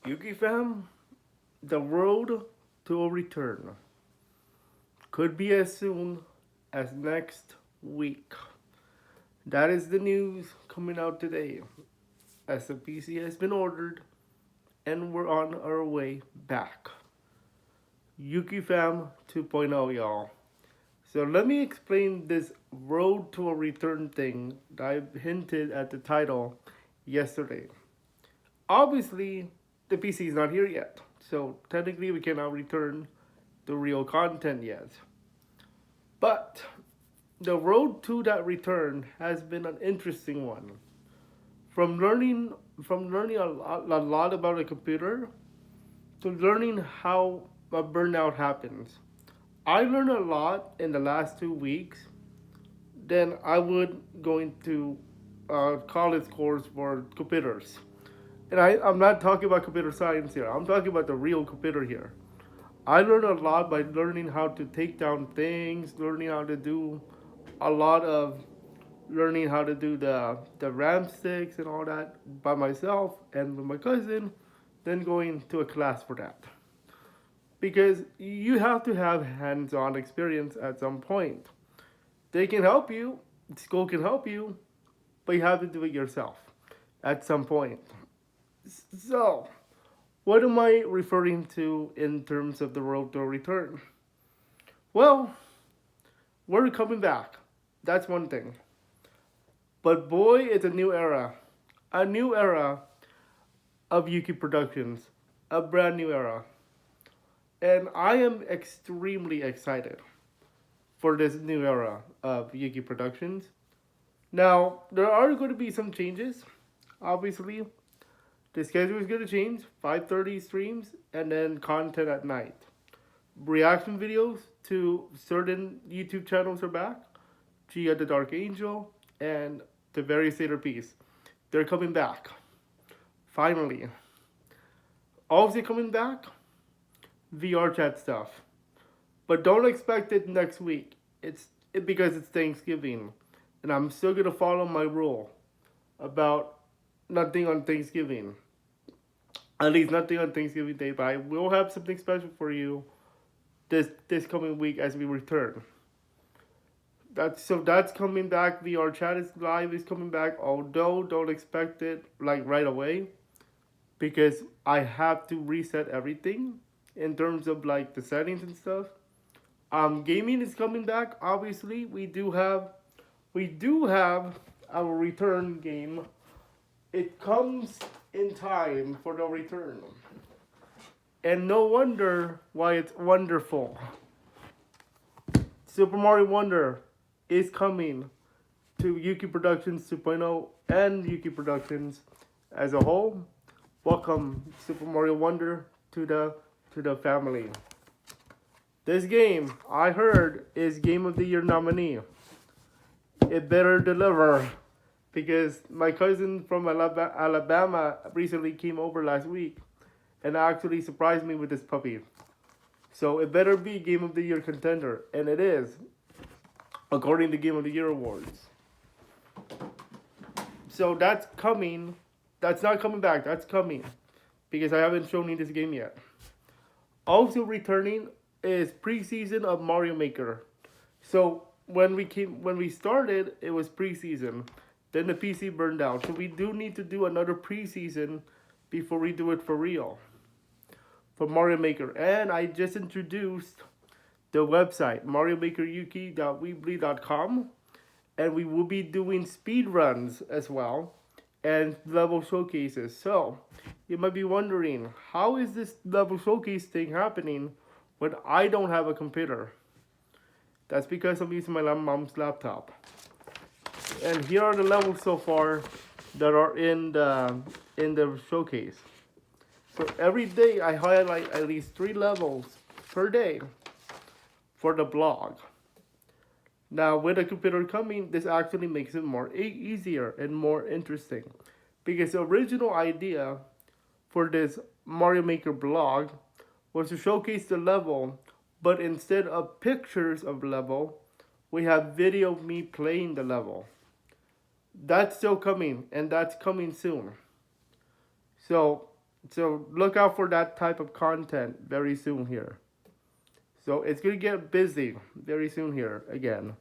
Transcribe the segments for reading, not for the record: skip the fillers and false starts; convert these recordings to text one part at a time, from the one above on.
Yuuki fam, the road to a return could be as soon as next week. That is the news coming out today, as the PC has been ordered and we're on our way back. Yuki fam 2.0, y'all. So let me explain this road to a return thing that I hinted at the title yesterday. Obviously, the PC is not here yet, so technically we cannot return the real content yet. But the road to that return has been an interesting one. From learning a lot about a computer to learning how a burnout happens. I learned a lot in the last 2 weeks than I would going to college course for computers. And I'm not talking about computer science here. I'm talking about the real computer here. I learned a lot by learning how to take down things, learning how to do a lot of learning how to do the RAM sticks and all that by myself and with my cousin, then going to a class for that. Because you have to have hands-on experience at some point. They can help you, school can help you, but you have to do it yourself at some point. So, what am I referring to in terms of the road to return? Well, we're coming back. That's one thing. But boy, it's a new era. A new era of Yuki Productions. A brand new era. And I am extremely excited for this new era of Yuki Productions. Now, there are going to be some changes. Obviously, the schedule is going to change. 5:30 streams and then content at night. Reaction videos to certain YouTube channels are back. Gia the Dark Angel and the Very Satyr Piece. They're coming back. Finally. Also coming back, VR chat stuff. But don't expect it next week. Because it's Thanksgiving. And I'm still gonna follow my rule about nothing on Thanksgiving. At least nothing on Thanksgiving Day, but I will have something special for you this coming week as we return. That's coming back. VR chat is live is coming back. Although don't expect it like right away, because I have to reset everything in terms of like the settings and stuff. Gaming is coming back. Obviously, we do have our return game. It comes in time for the return, and no wonder why it's wonderful. Super Mario Wonder is coming to Yuki Productions 2.0 and Yuki Productions as a whole. Welcome Super Mario Wonder to the family. This game, I heard, is Game of the Year nominee. It better deliver because my cousin from Alabama recently came over last week and actually surprised me with this puppy. So it better be Game of the Year contender, and it is, according to Game of the Year awards. So that's coming. That's not coming back. That's coming because I haven't shown you this game yet. Also returning is preseason of Mario Maker. So when we started, it was preseason. Then the PC burned down. So we do need to do another preseason before we do it for real. For Mario Maker. And I just introduced the website, mariomakeryuki.weebly.com. And we will be doing speed runs as well and level showcases. So you might be wondering, how is this level showcase thing happening when I don't have a computer? That's because I'm using my mom's laptop. And here are the levels so far that are in the showcase. So every day I highlight at least 3 levels per day for the blog. Now with a computer coming, this actually makes it more easier and more interesting. Because the original idea for this Mario Maker blog was to showcase the level, but instead of pictures of the level, we have video of me playing the level. That's still coming, and that's coming soon. So So look out for that type of content very soon here. So it's gonna get busy very soon here again.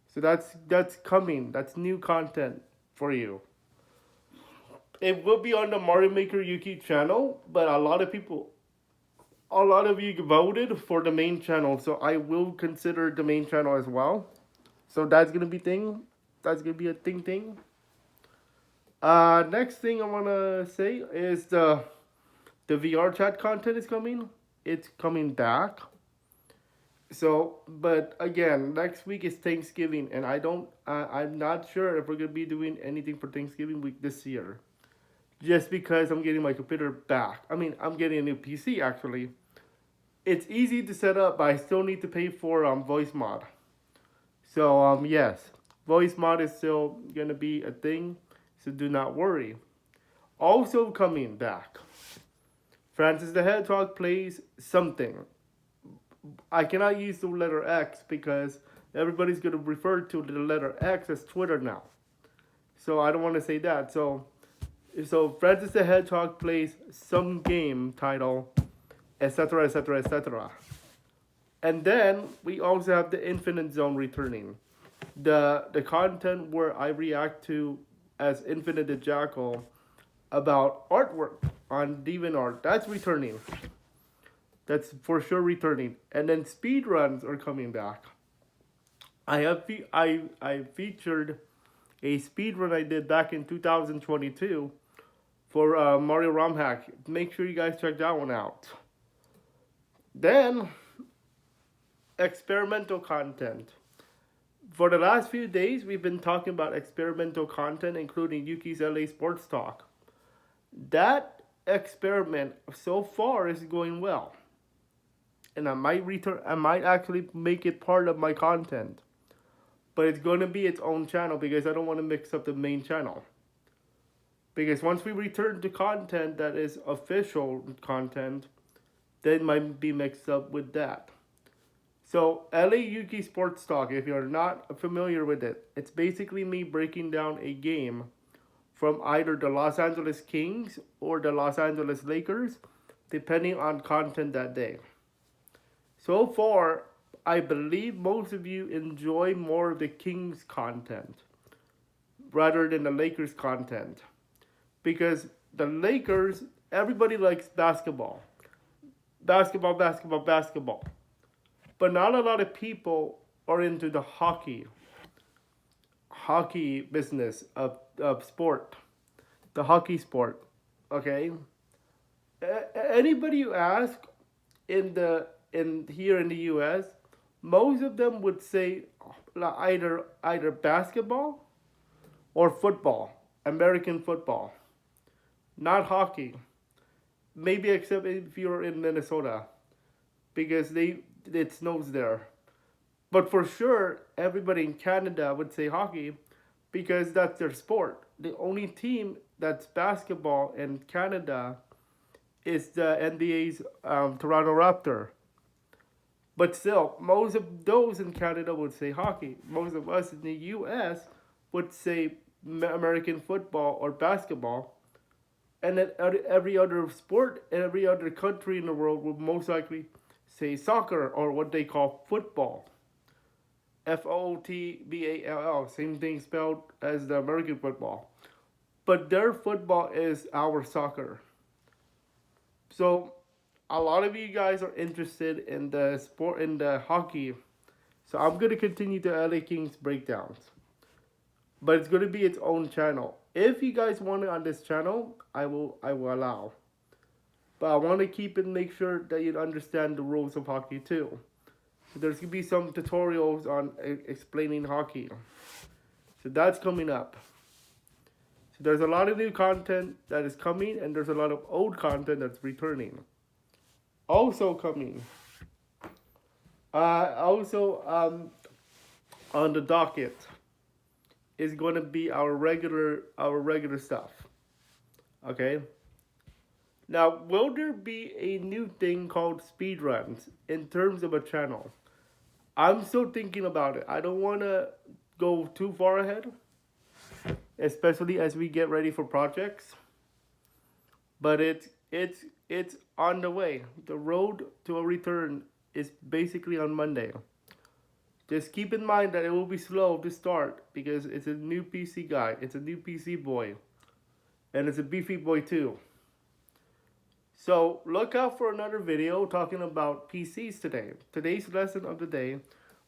So that's coming. That's new content for you. It will be on the Mario Maker Yuki channel, but a lot of you voted for the main channel, so I will consider the main channel as well. So that's gonna be thing. That's gonna be a thing. Next thing I wanna say is the VR chat content is coming. It's coming back. So, but again, next week is Thanksgiving, and I'm not sure if we're gonna be doing anything for Thanksgiving week this year. Just because I'm getting my computer back. I mean, I'm getting a new PC actually. It's easy to set up, but I still need to pay for voice mod. So yes, voice mod is still gonna be a thing. So do not worry. Also coming back, Francis the Hedgehog plays something. I cannot use the letter X because everybody's gonna refer to the letter X as Twitter now. So I don't want to say that. So Francis the Hedgehog plays some game title, etc., etc., etc. And then we also have the Infinite Zone returning. The content where I react to as Infinite the Jackal about artwork on DeviantArt. That's returning. That's for sure returning. And then speedruns are coming back. I featured a speedrun I did back in 2022 for Mario ROM Hack. Make sure you guys check that one out. Then experimental content. For the last few days, we've been talking about experimental content, including Yuki's LA Sports Talk. That experiment so far is going well, and I might actually make it part of my content, but it's going to be its own channel because I don't want to mix up the main channel. Because once we return to content that is official content, then it might be mixed up with that. So LA Yuki Sports Talk, if you're not familiar with it, it's basically me breaking down a game from either the Los Angeles Kings or the Los Angeles Lakers, depending on content that day. So far, I believe most of you enjoy more of the Kings content rather than the Lakers content. Because the Lakers, everybody likes basketball. Basketball. But not a lot of people are into the hockey business of sport, the hockey sport. Okay, anybody you ask in here in the U.S., most of them would say either basketball or football, American football, not hockey. Maybe except if you're in Minnesota, because it snows there. But for sure, everybody in Canada would say hockey because that's their sport. The only team that's basketball in Canada is the NBA's Toronto Raptor. But still, most of those in Canada would say hockey. Most of us in the US would say American football or basketball. And then every other sport in every other country in the world would most likely say soccer or what they call football. Football, same thing spelled as the American football. But their football is our soccer. So a lot of you guys are interested in the sport, in the hockey. So I'm going to continue the LA Kings breakdowns. But it's going to be its own channel. If you guys want it on this channel, I will allow. But I want to keep it and make sure that you understand the rules of hockey too. So there's going to be some tutorials on explaining hockey. So that's coming up. So there's a lot of new content that is coming, and there's a lot of old content that's returning. Also coming. On the docket is going to be our regular stuff. Okay? Now, will there be a new thing called speedruns in terms of a channel? I'm still thinking about it. I don't want to go too far ahead, especially as we get ready for projects. but it's on the way. The road to a return is basically on Monday. Just keep in mind that it will be slow to start because it's a new PC guy, it's a new PC boy, and it's a beefy boy too. So look out for another video talking about PCs today. Today's lesson of the day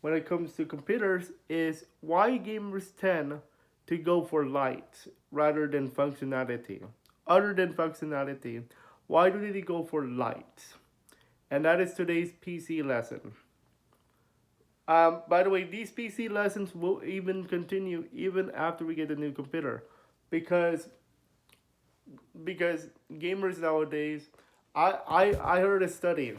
when it comes to computers is why gamers tend to go for light rather than functionality. Other than functionality, why do they go for light? And that is today's PC lesson. By the way, these PC lessons will even continue even after we get a new computer, because because gamers nowadays, I heard a study.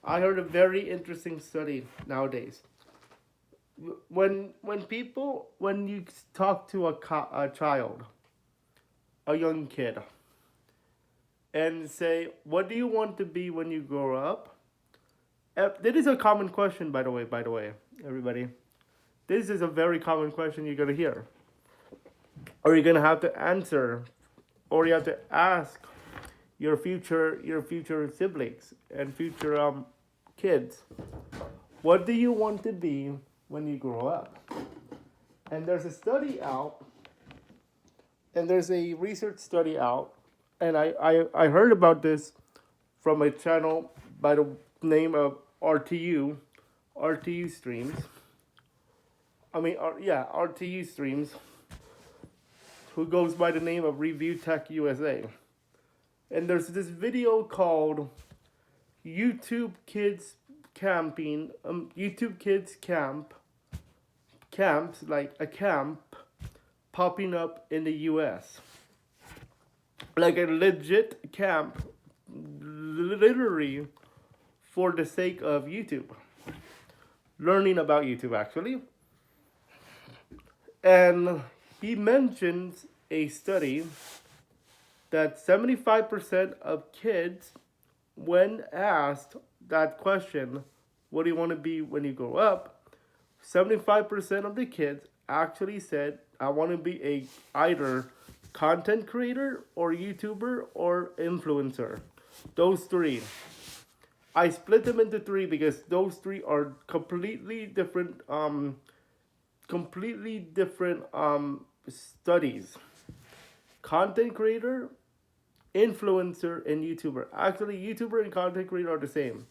I heard a very interesting study nowadays. When you talk to a child, a young kid, and say, "What do you want to be when you grow up?" This is a common question, by the way. By the way, everybody, this is a very common question you're gonna hear, or you're gonna have to answer, or you have to ask your future siblings and future kids. What do you want to be when you grow up? And there's a study out, and there's a research study out, and I heard about this from a channel by the name of RTU streams. Yeah, RTU streams, who goes by the name of Review Tech USA. And there's this video called YouTube Kids Camping, YouTube Kids Camps, like a camp popping up in the US. Like a legit camp, literally for the sake of YouTube. Learning about YouTube, actually. And he mentions a study that 75% of kids, when asked that question, what do you want to be when you grow up? 75% of the kids actually said, I want to be a either content creator or YouTuber or influencer. Those three. I split them into three because those three are completely different studies. Content creator, influencer, and YouTuber. Actually, YouTuber and content creator are the same.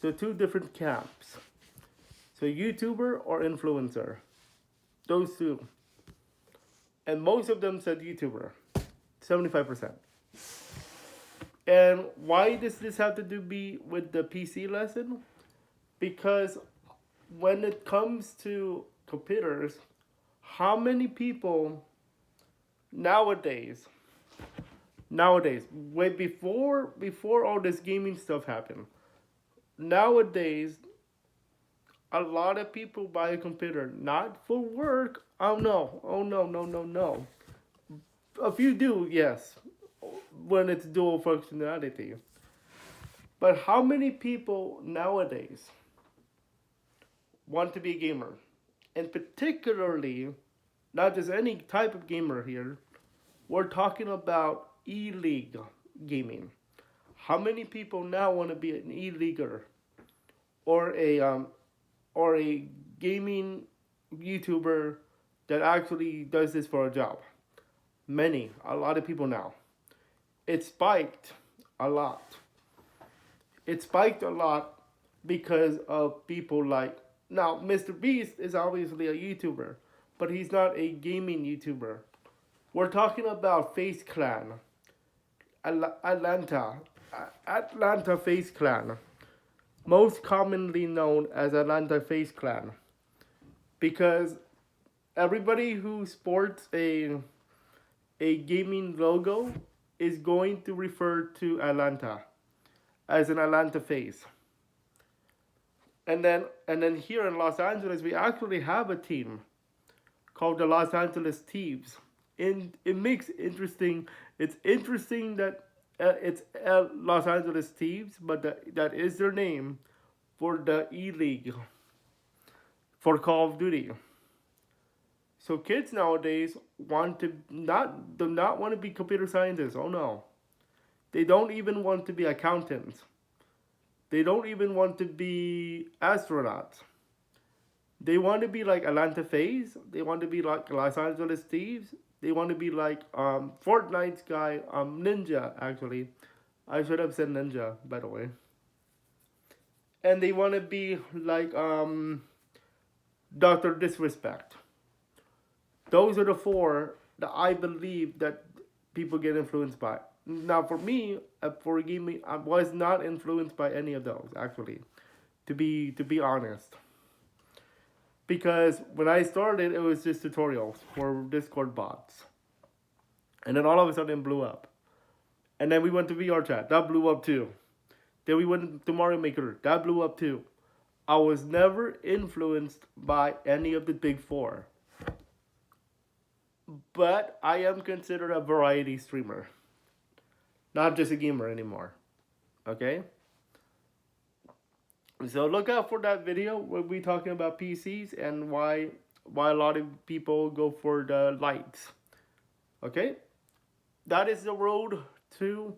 So two different camps. So YouTuber or influencer. Those two. And most of them said YouTuber. 75%. And why does this have to do be with the PC lesson? Because when it comes to computers, how many people nowadays, way before all this gaming stuff happened, nowadays a lot of people buy a computer not for work. Oh no. A few do, yes, when it's dual functionality. But how many people nowadays want to be a gamer? And particularly, not just any type of gamer here, we're talking about e-league gaming. How many people now want to be an e-leaguer or a gaming YouTuber that actually does this for a job? A lot of people now. It spiked a lot. It spiked a lot because of people like, now Mr. Beast is obviously a YouTuber, but he's not a gaming YouTuber. We're talking about Face Clan, Atlanta Face Clan, most commonly known as Atlanta Face Clan, because everybody who sports a gaming logo is going to refer to Atlanta as an Atlanta face. And then here in Los Angeles, we actually have a team called the Los Angeles Thieves. And it makes interesting. It's interesting that it's Los Angeles Thieves, but that is their name for the E League for Call of Duty. So kids nowadays want to not do not want to be computer scientists. Oh no. They don't even want to be accountants. They don't even want to be astronauts. They want to be like Atlanta Faze. They want to be like Los Angeles Thieves. They want to be like Fortnite's guy, Ninja, actually. I should have said Ninja, by the way. And they want to be like Dr. Disrespect. Those are the four that I believe that people get influenced by. Now, for me, forgive me, I was not influenced by any of those actually. To be honest, because when I started, it was just tutorials for Discord bots, and then all of a sudden it blew up. And then we went to VR chat, that blew up too. Then we went to Mario Maker, that blew up too. I was never influenced by any of the big four, but I am considered a variety streamer, not just a gamer anymore. Okay? So look out for that video where we talking about PCs and why a lot of people go for the lights. Okay? That is the road to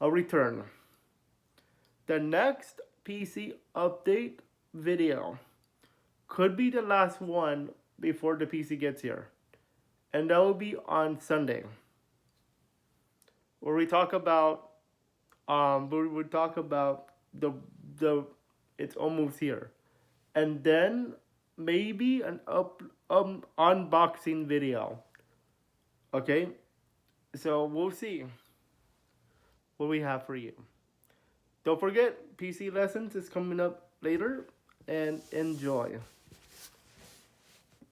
a return. The next PC update video could be the last one before the PC gets here. And that will be on Sunday. Where we talk about the it's almost here. And then maybe an unboxing video. Okay? So we'll see what we have for you. Don't forget, PC Lessons is coming up later, and enjoy.